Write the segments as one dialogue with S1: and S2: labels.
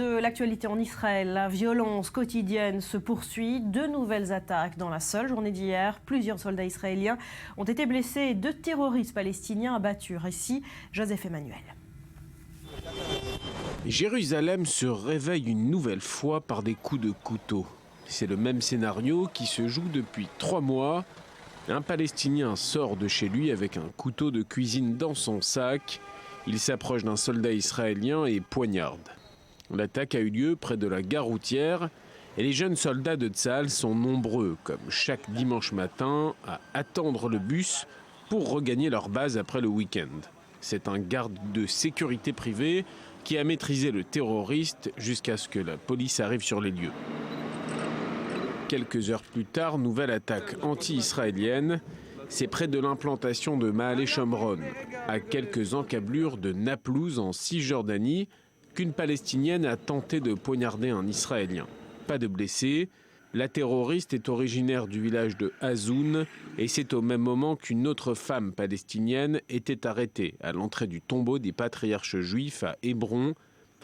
S1: de l'actualité en Israël, la violence quotidienne se poursuit. 2 nouvelles attaques dans la seule journée d'hier. Plusieurs soldats israéliens ont été blessés et 2 terroristes palestiniens abattus. Récit Joseph Emmanuel.
S2: Jérusalem se réveille une nouvelle fois par des coups de couteau. C'est le même scénario qui se joue depuis 3 mois. Un Palestinien sort de chez lui avec un couteau de cuisine dans son sac. Il s'approche d'un soldat israélien et poignarde. L'attaque a eu lieu près de la gare routière et les jeunes soldats de Tsahal sont nombreux, comme chaque dimanche matin, à attendre le bus pour regagner leur base après le week-end. C'est un garde de sécurité privée qui a maîtrisé le terroriste jusqu'à ce que la police arrive sur les lieux. Quelques heures plus tard, nouvelle attaque anti-israélienne. C'est près de l'implantation de Maale Shomron, à quelques encablures de Naplouse en Cisjordanie, qu'une Palestinienne a tenté de poignarder un Israélien. Pas de blessés. La terroriste est originaire du village de Hazoun et c'est au même moment qu'une autre femme palestinienne était arrêtée à l'entrée du tombeau des patriarches juifs à Hébron,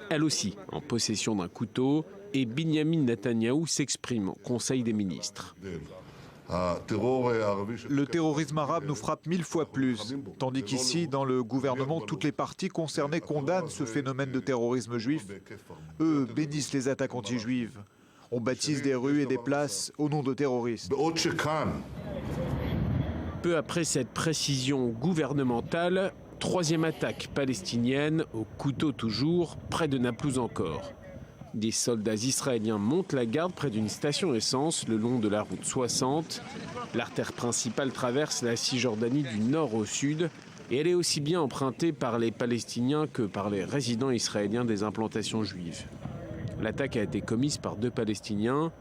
S2: elle aussi en possession d'un couteau, et Binyamin Netanyahou s'exprime au Conseil des ministres.
S3: Le terrorisme arabe nous frappe 1000 fois plus, tandis qu'ici, dans le gouvernement, toutes les parties concernées condamnent ce phénomène de terrorisme juif. Eux bénissent les attaques anti-juives. On baptise des rues et des places au nom de terroristes.
S2: Peu après cette précision gouvernementale, 3e attaque palestinienne, au couteau toujours, près de Naplouse encore. Des soldats israéliens montent la garde près d'une station essence le long de la route 60. L'artère principale traverse la Cisjordanie du nord au sud et elle est aussi bien empruntée par les Palestiniens que par les résidents israéliens des implantations juives. L'attaque a été commise par 2 Palestiniens.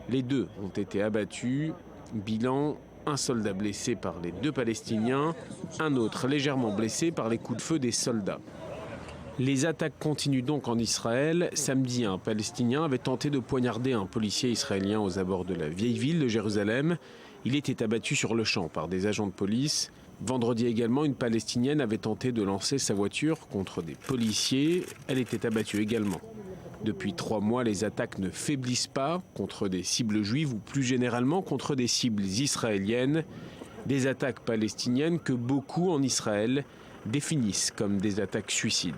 S2: Les 2 ont été abattus. Bilan, un soldat blessé par les 2 Palestiniens, un autre légèrement blessé par les coups de feu des soldats. Les attaques continuent donc en Israël. Samedi, un Palestinien avait tenté de poignarder un policier israélien aux abords de la vieille ville de Jérusalem. Il était abattu sur le champ par des agents de police. Vendredi également, une Palestinienne avait tenté de lancer sa voiture contre des policiers. Elle était abattue également. Depuis 3 mois, les attaques ne faiblissent pas contre des cibles juives ou plus généralement contre des cibles israéliennes. Des attaques palestiniennes que beaucoup en Israël définissent comme des attaques suicides.